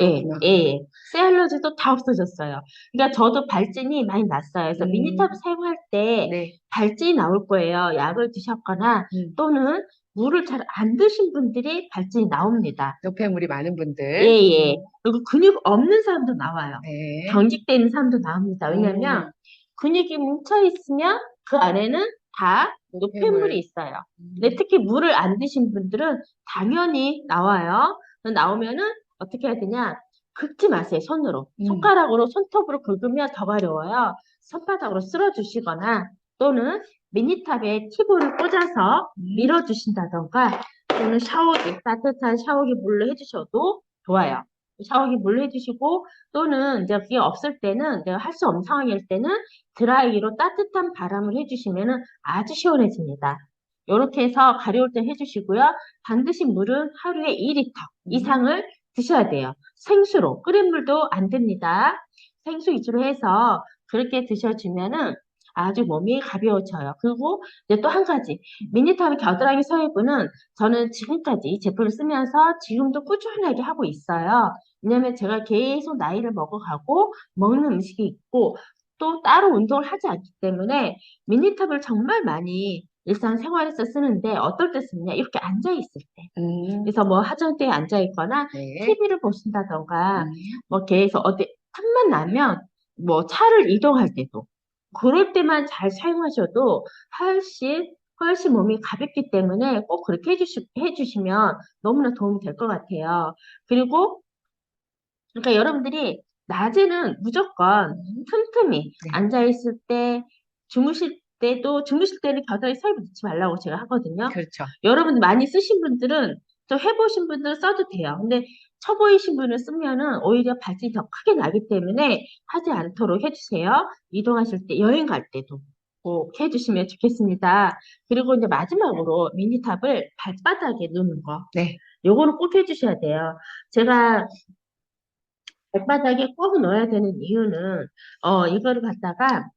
예, 그렇구나. 예. 쇠 알러지도 다 없어졌어요. 그러니까 저도 발진이 많이 났어요. 그래서 음, 미니탑 사용할 때 네. 발진이 나올 거예요. 약을 드셨거나 음, 또는 물을 잘 안 드신 분들이 발진이 나옵니다. 노폐물이 많은 예, 분들. 예. 그리고 근육 없는 사람도 나와요. 네. 경직되는 사람도 나옵니다. 왜냐면 음, 근육이 뭉쳐 있으면 그 안에는 다 노폐물이 노폐물. 있어요. 근데 음, 특히 물을 안 드신 분들은 당연히 나와요. 나오면은 어떻게 해야 되냐? 긁지 마세요, 손으로. 음, 손가락으로, 손톱으로 긁으면 더 가려워요. 손바닥으로 쓸어주시거나 또는 미니탑에 팁을 꽂아서 음, 밀어주신다던가 또는 샤워기, 따뜻한 샤워기 물로 해주셔도 좋아요. 샤워기 물로 해주시고 또는 이제 그게 없을 때는 내가 할 수 없는 상황일 때는 드라이기로 따뜻한 바람을 해주시면은 아주 시원해집니다. 이렇게 해서 가려울 때 해주시고요. 반드시 물은 하루에 2리터 음. 이상을 드셔야 돼요. 생수로 끓인 물도 안 됩니다. 생수 위주로 해서 그렇게 드셔주면은 아주 몸이 가벼워져요. 그리고 이제 또 한 가지 미니탑 겨드랑이 서해부는 저는 지금까지 이 제품을 쓰면서 지금도 꾸준하게 하고 있어요. 왜냐면 제가 계속 나이를 먹어가고 먹는 음식이 있고 또 따로 운동을 하지 않기 때문에 미니탑을 정말 많이 일상생활에서 쓰는데 어떨 때 쓰느냐 이렇게 앉아 있을 때 음, 그래서 뭐 하정대에 앉아 있거나 네. TV를 보신다던가 음, 뭐 계속 어디 틈만 나면 뭐 차를 이동할 때도 그럴 때만 잘 사용하셔도 훨씬 몸이 가볍기 때문에 꼭 그렇게 해주시면 너무나 도움이 될 것 같아요. 그리고 그러니까 여러분들이 낮에는 무조건 음, 틈틈이 네. 앉아있을 때, 주무실 때는 겨드랑이 서입 넣지 말라고 제가 하거든요. 그렇죠. 여러분 많이 쓰신 분들은, 또 해보신 분들은 써도 돼요. 근데 초보이신 분을 쓰면은 오히려 발진이 더 크게 나기 때문에 하지 않도록 해주세요. 이동하실 때, 여행 갈 때도 꼭 해주시면 좋겠습니다. 그리고 이제 마지막으로 미니탑을 발바닥에 넣는 거. 네. 요거는 꼭 해주셔야 돼요. 제가 발바닥에 꼭 넣어야 되는 이유는, 이거를 갖다가,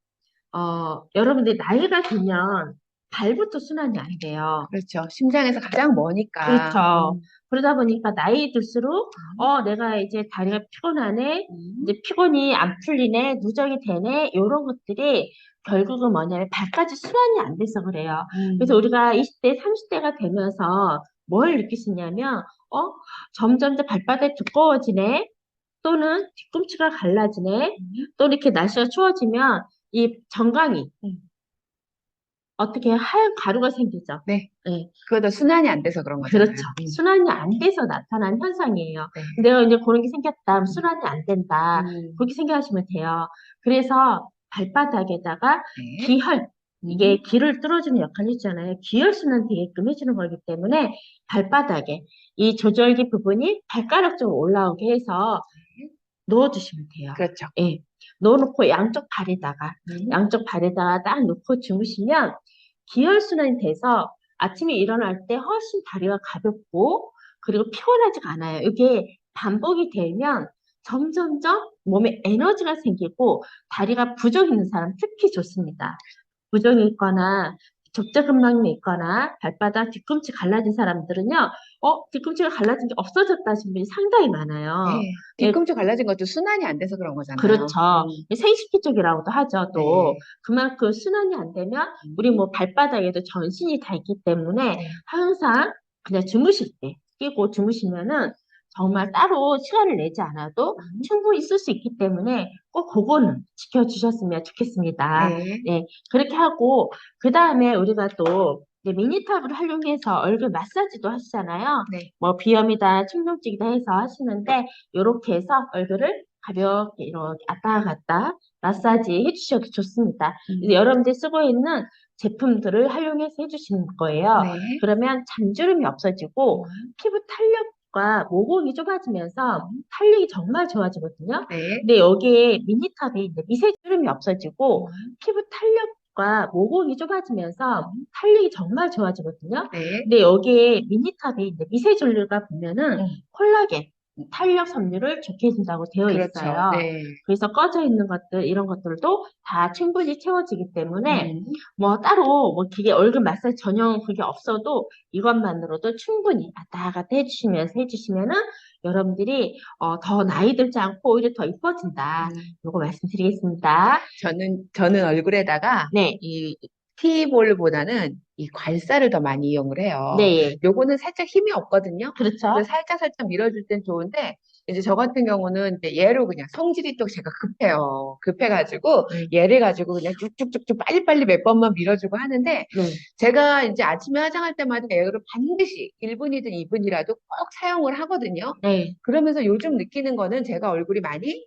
여러분들 나이가 들면 발부터 순환이 안 돼요. 그렇죠. 심장에서 가장 머니까. 그렇죠. 그러다 보니까 나이 들수록, 내가 이제 다리가 피곤하네, 음, 이제 피곤이 안 풀리네, 누적이 되네, 이런 것들이 결국은 뭐냐면 발까지 순환이 안 돼서 그래요. 그래서 음, 우리가 20대, 30대가 되면서 뭘 느끼시냐면, 어, 점점 더 발바닥이 두꺼워지네, 또는 뒤꿈치가 갈라지네. 음, 또 이렇게 날씨가 추워지면 이 정강이 음. 어떻게 하얀 가루가 생기죠. 네. 네, 그것도 순환이 안 돼서 그런 그렇죠. 거잖아요. 순환이 안 돼서 나타난 현상이에요. 네. 내가 이제 그런 게 생겼다. 그럼 음, 순환이 안 된다. 음, 그렇게 생각하시면 돼요. 그래서 발바닥에다가 네. 기혈, 이게 음, 기를 뚫어주는 역할을 해주잖아요. 기혈순환 되게끔 해주는 거기 때문에 발바닥에 이 조절기 부분이 발가락 쪽으로 올라오게 해서 네. 넣어주시면 돼요. 그렇죠. 예. 넣어놓고 음, 양쪽 발에다가 딱 놓고 주무시면 기혈순환이 돼서 아침에 일어날 때 훨씬 다리가 가볍고 그리고 피곤하지가 않아요. 이게 반복이 되면 점점점 몸에 에너지가 생기고 다리가 부종 있는 사람 특히 좋습니다. 부종이 있거나 족저근막이 있거나 발바닥 뒤꿈치 갈라진 사람들은요, 뒤꿈치가 갈라진 게 없어졌다 하신 분이 상당히 많아요. 네. 예, 뒤꿈치 갈라진 것도 순환이 안 돼서 그런 거잖아요. 그렇죠. 생식기적이라고도 하죠. 또 네. 그만큼 순환이 안 되면 우리 음, 뭐 발바닥에도 전신이 다 있기 때문에 네. 항상 그냥 주무실 때 끼고 주무시면은 정말 따로 시간을 내지 않아도 음, 충분히 쓸 수 있기 때문에 꼭 그거는 지켜주셨으면 좋겠습니다. 네. 네, 그렇게 하고 그 다음에 우리가 또 이제 미니탑을 활용해서 얼굴 마사지도 하시잖아요. 네. 뭐 비염이다, 충동증이다 해서 하시는데 이렇게 해서 얼굴을 가볍게 이렇게 왔다 갔다 마사지 해주셔도 좋습니다. 이제 음, 여러분들이 쓰고 있는 제품들을 활용해서 해주시는 거예요. 네. 그러면 잔주름이 없어지고 음, 피부 탄력과 모공이 좁아지면서 음, 탄력이 정말 좋아지거든요. 네. 근데 여기에 미니탑이 이제 미세주름이 없어지고 음, 피부 탄력과 모공이 좁아지면서 음, 탄력이 정말 좋아지거든요. 네. 근데 여기에 미니탑이 이제 미세젤류가 보면은 음, 콜라겐 탄력 섬유를 좋게 해준다고 되어 그렇죠. 있어요. 네. 그래서 꺼져 있는 것들, 이런 것들도 다 충분히 채워지기 때문에 음. 뭐 따로 뭐 기계 얼굴 마사지 전용 그게 없어도 이것만으로도 충분히 왔다 갔다 해주시면은 여러분들이 더 나이 들지 않고 오히려 더 이뻐진다. 요거 말씀드리겠습니다. 저는 얼굴에다가 네, 이 티볼보다는 이 괄사를 더 많이 이용을 해요. 네, 요거는 살짝 힘이 없거든요. 그렇죠. 그래서 살짝 밀어줄 땐 좋은데, 이제 저 같은 경우는 이제 얘로 그냥 성질이 또 제가 급해요. 급해가지고 얘를 가지고 그냥 쭉쭉쭉쭉 빨리빨리 몇 번만 밀어주고 하는데, 네, 제가 이제 아침에 화장할 때마다 얘를 반드시 1분이든 2분이라도 꼭 사용을 하거든요. 네. 그러면서 요즘 느끼는 거는 제가 얼굴이 많이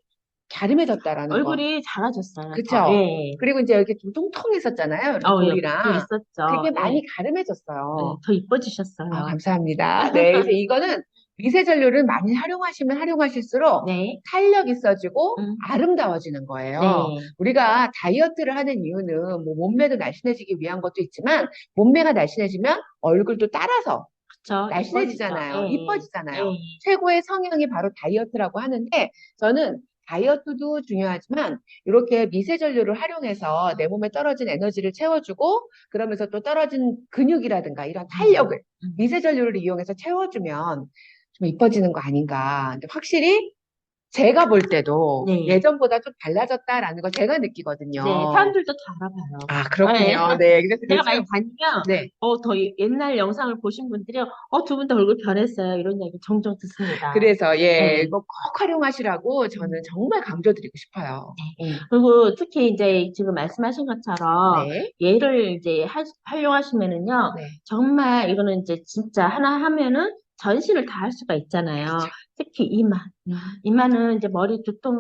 갸름해졌다라는 거. 얼굴이 작아졌어요. 더. 그쵸? 예. 그리고 이제 이렇게 좀 통통했었잖아요. 이렇게 예, 또 볼이랑. 있었죠. 그게 많이 예. 가름해졌어요. 더 이뻐지셨어요. 아, 감사합니다. 네. 그래서 이거는 미세 전류를 많이 활용하시면 활용하실수록 네, 탄력 있어지고 음, 아름다워지는 거예요. 네, 우리가 다이어트를 하는 이유는 뭐 몸매도 날씬해지기 위한 것도 있지만 몸매가 날씬해지면 얼굴도 따라서 그쵸. 날씬해지잖아요. 이뻐지죠. 예, 이뻐지잖아요. 예. 최고의 성형이 바로 다이어트라고 하는데 저는 다이어트도 중요하지만 이렇게 미세 전류를 활용해서 내 몸에 떨어진 에너지를 채워주고 그러면서 또 떨어진 근육이라든가 이런 탄력을 미세 전류를 이용해서 채워주면 좀 이뻐지는 거 아닌가. 근데 확실히 제가 볼 때도 네. 예전보다 좀 달라졌다라는 걸 제가 느끼거든요. 네, 사람들도 다 알아봐요. 아, 그렇군요. 네. 그래서 제가 요즘, 많이 다니면, 네. 더 옛날 영상을 보신 분들이, 두 분 다 얼굴 변했어요. 이런 얘기 종종 듣습니다. 그래서 네. 이거 꼭 활용하시라고 저는 정말 강조드리고 싶어요. 그리고 특히 이제 지금 말씀하신 것처럼 네. 얘를 이제 활용하시면은요, 네. 정말 이거는 이제 진짜 하나 하면은 전신을 다 할 수가 있잖아요. 그렇죠. 특히 이마. 이마는 이제 머리 두통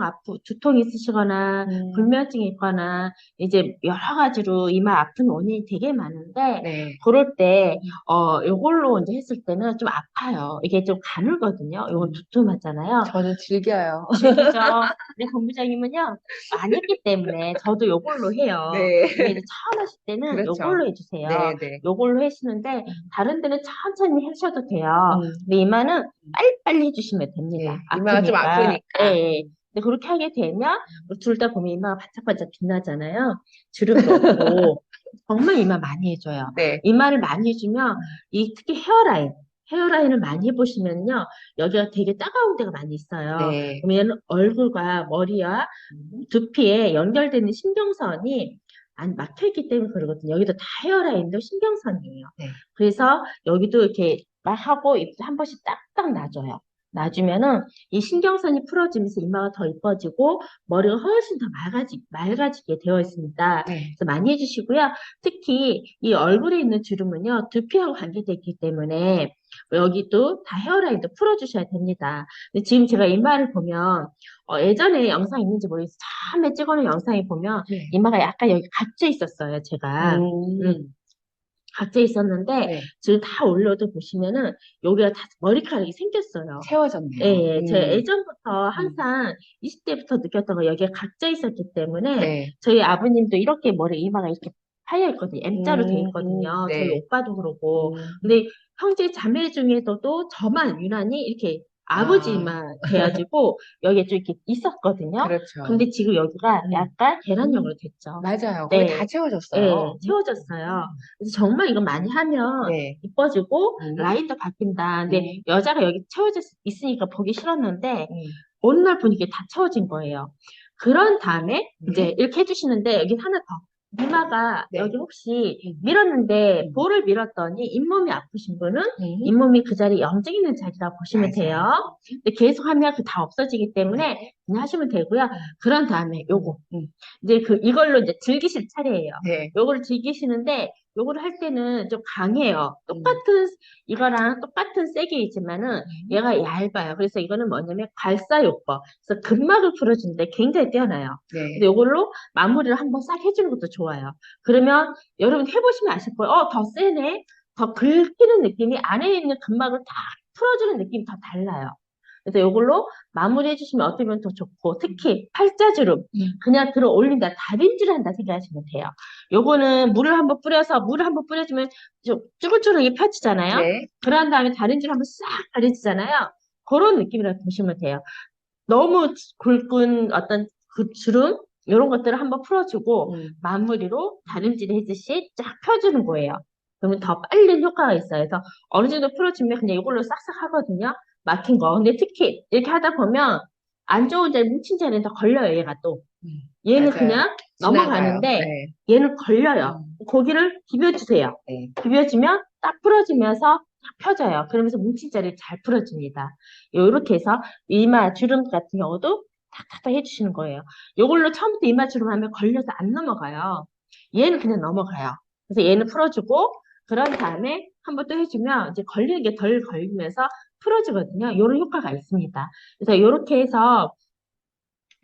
있으시거나 불면증이 있거나 이제 여러 가지로 이마 아픈 원인이 되게 많은데 네. 그럴 때 요걸로 이제 했을 때는 좀 아파요. 이게 좀 가늘거든요. 요건 두툼하잖아요. 저는 즐겨요. 즐기죠. 우리 본부장님은요 많이 했기 때문에 저도 요걸로 해요. 네. 근데 이제 처음 하실 때는 그렇죠. 요걸로 해주세요. 네, 네. 요걸로 하시는데 다른 데는 천천히 하셔도 돼요. 음. 근데 이마는 빨리빨리 해주시면 됩니다. 네. 이마가 좀 아프니까. 예, 예. 근데 그렇게 하게 되면 둘 다 보면 이마가 바짝바짝 빛나잖아요. 주름도 없고 정말 이마 많이 해줘요. 네. 이마를 많이 해주면 특히 헤어라인을 많이 해보시면요 여기가 되게 따가운 데가 많이 있어요. 네. 그러면 얼굴과 머리와 두피에 연결되는 신경선이 안 막혀있기 때문에 그러거든요. 여기도 다 헤어라인도 신경선이에요. 네. 그래서 여기도 이렇게 막 하고 한 번씩 딱딱 놔줘요. 놔주면은 이 신경선이 풀어지면서 이마가 더 이뻐지고 머리가 훨씬 더 맑아지게 되어 있습니다. 네. 그래서 많이 해주시고요. 특히 이 얼굴에 있는 주름은요, 두피하고 관계되어 있기 때문에 여기도 다 헤어라인도 풀어주셔야 됩니다. 근데 지금 제가 이마를 보면 예전에 영상 있는지 모르겠어요. 처음에 찍어놓은 영상에 보면 네. 이마가 약간 여기 각져 있었어요, 제가. 각져 있었는데 네. 지금 다 올려도 보시면은 여기가 다 머리카락이 생겼어요. 채워졌네요. 예, 제가 예전부터 항상 20대부터 느꼈던 거 여기가 각져 있었기 때문에 네. 저희 아버님도 이렇게 이마가 이렇게 파여 있거든요. M자로 돼 있거든요. 네. 저희 오빠도 그러고. 근데 형제 자매 중에서도 저만 유난히 이렇게 아버지 이마 돼가지고 여기에 좀 이렇게 있었거든요. 그렇죠. 근데 지금 여기가 약간 계란형으로 됐죠. 맞아요. 네. 거기 다 채워졌어요. 네, 채워졌어요. 그래서 정말 이거 많이 하면 네. 이뻐지고 라인도 바뀐다. 근데 여자가 여기 채워져 있으니까 보기 싫었는데 어느 날 보니까 다 채워진 거예요. 그런 다음에 이제 이렇게 해주시는데 여기 하나 더. 이마가 네. 여기 혹시 밀었는데 볼을 밀었더니 잇몸이 아프신 분은 잇몸이 그 자리에 염증 있는 자리라고 보시면 맞아요. 돼요. 근데 계속 하면 그 다 없어지기 때문에 그냥 하시면 되고요. 그런 다음에 요거 이제 이걸로 이제 즐기실 차례예요. 네. 요거를 즐기시는데 요거를 할 때는 좀 강해요. 이거랑 똑같은 세게이지만은 얘가 얇아요. 그래서 이거는 뭐냐면 괄사요법. 그래서 근막을 풀어주는데 굉장히 뛰어나요. 네. 근데 요걸로 마무리를 한번 싹 해주는 것도 좋아요. 그러면 여러분 해보시면 아실 거예요. 더 세네. 더 긁히는 느낌이 안에 있는 근막을 다 풀어주는 느낌이 더 달라요. 그래서 이걸로 마무리해 주시면 어떻게 더 좋고 특히 팔자주름 그냥 들어 올린다 다림질을 한다 생각하시면 돼요. 요거는 물을 한번 뿌려주면 좀 쭈글쭈글하게 펴지잖아요. 네. 그런 다음에 다림질 한번 싹 다려지잖아요. 그런 느낌이라고 보시면 돼요. 너무 굵은 어떤 그 주름 이런 것들을 한번 풀어주고 마무리로 다림질 해주듯이 쫙 펴주는 거예요. 그러면 더 빨리 효과가 있어요. 그래서 어느 정도 풀어주면 그냥 이걸로 싹싹 하거든요. 막힌 거. 근데 특히 이렇게 하다 보면 안 좋은 자리, 뭉친 자리는 더 걸려요, 얘가 또. 얘는 맞아요. 그냥 지나가요. 넘어가는데 네. 얘는 걸려요. 고기를 비벼주세요. 네. 비벼주면 딱 풀어지면서 딱 펴져요. 그러면서 뭉친 자리 잘 풀어줍니다. 요렇게 해서 이마 주름 같은 경우도 탁탁탁 해주시는 거예요. 요걸로 처음부터 이마 주름 하면 걸려서 안 넘어가요. 얘는 그냥 넘어가요. 그래서 얘는 풀어주고 그런 다음에 한 번 또 해주면 이제 걸리는 게 덜 걸리면서 풀어주거든요. 요런 효과가 있습니다. 그래서 요렇게 해서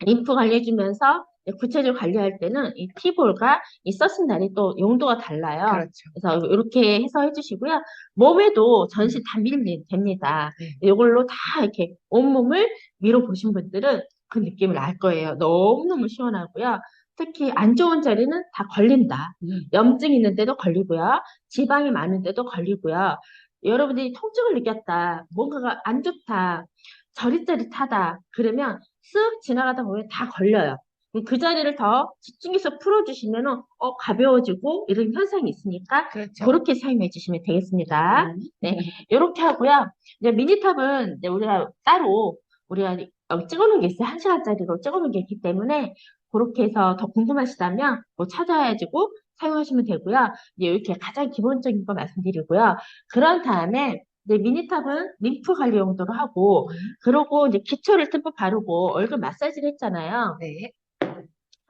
림프 관리해주면서 구체적으로 관리할 때는 이 티볼과 이 서신달이 또 용도가 달라요. 그렇죠. 그래서 이렇게 해서 해주시고요. 몸에도 전신 다 밀면 됩니다. 네. 이걸로 다 이렇게 온몸을 밀어보신 분들은 그 느낌을 알 거예요. 너무너무 시원하고요. 특히 안 좋은 자리는 다 걸린다. 염증 있는데도 걸리고요. 지방이 많은데도 걸리고요. 여러분들이 통증을 느꼈다. 뭔가가 안 좋다. 저릿저릿하다. 그러면 쓱 지나가다 보면 다 걸려요. 그럼 그 자리를 더 집중해서 풀어주시면은, 가벼워지고 이런 현상이 있으니까, 그렇죠. 그렇게 사용해 주시면 되겠습니다. 네. 이렇게 하고요. 이제 미니탑은 이제 우리가 따로, 우리가 찍어놓은 게 있어요. 1시간짜리로 찍어놓은 게 있기 때문에, 그렇게 해서 더 궁금하시다면, 뭐 찾아야지고 사용하시면 되고요. 이제 이렇게 가장 기본적인 거 말씀드리고요. 그런 다음에, 이제 미니탑은 림프 관리 용도로 하고, 그러고 이제 기초를 듬뿍 바르고 얼굴 마사지를 했잖아요. 네.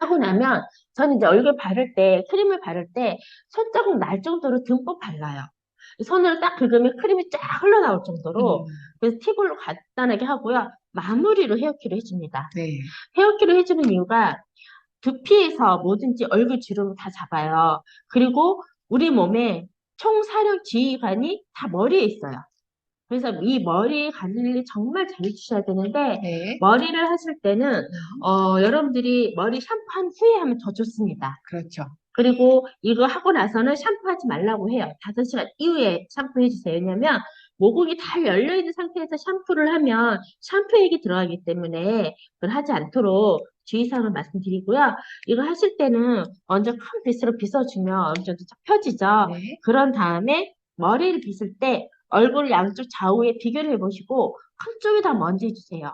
하고 나면 저는 이제 얼굴 바를 때, 크림을 바를 때 손자국 날 정도로 듬뿍 발라요. 손으로 딱 긁으면 크림이 쫙 흘러나올 정도로. 그래서 팁으로 간단하게 하고요. 마무리로 헤어큐를 해줍니다. 네. 헤어큐를 해주는 이유가 두피에서 뭐든지 얼굴 주름을 다 잡아요. 그리고 우리 몸에 총 사령 지휘관이 다 머리에 있어요. 그래서 이 머리 관리를 정말 잘 해주셔야 되는데, 네. 머리를 하실 때는, 여러분들이 머리 샴푸한 후에 하면 더 좋습니다. 그렇죠. 그리고 이거 하고 나서는 샴푸하지 말라고 해요. 5시간 이후에 샴푸해주세요. 왜냐면, 모공이 다 열려있는 상태에서 샴푸를 하면 샴푸액이 들어가기 때문에 그걸 하지 않도록 주의사항을 말씀드리고요. 이거 하실 때는 먼저 큰 빗으로 빗어주면 어느 정도 쫙 펴지죠. 네. 그런 다음에 머리를 빗을 때 얼굴 양쪽 좌우에 비교를 해보시고 한쪽에다 먼저 해주세요.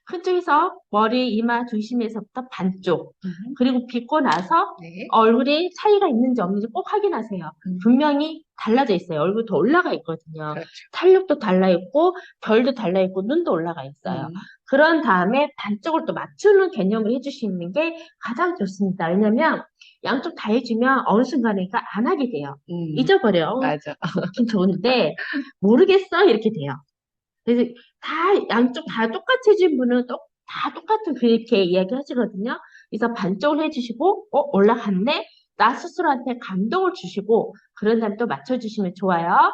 한쪽에서 머리, 이마 중심에서부터 반쪽. 그리고 빗고 나서 네. 얼굴에 차이가 있는지 없는지 꼭 확인하세요. 분명히 달라져 있어요. 얼굴 더 올라가 있거든요. 그렇죠. 탄력도 달라 있고, 결도 달라 있고, 눈도 올라가 있어요. 그런 다음에 반쪽을 또 맞추는 개념을 해주시는 게 가장 좋습니다. 왜냐면 양쪽 다 해주면 어느 순간에니까 안 하게 돼요. 잊어버려. 맞아. 좋긴 좋은데 모르겠어 이렇게 돼요. 그래서 다 양쪽 다 똑같이 해준 분은 다 똑같은 그렇게 이야기 하시거든요. 그래서 반쪽을 해주시고 올라갔네? 나 스스로한테 감동을 주시고 그런 다음에 또 맞춰주시면 좋아요.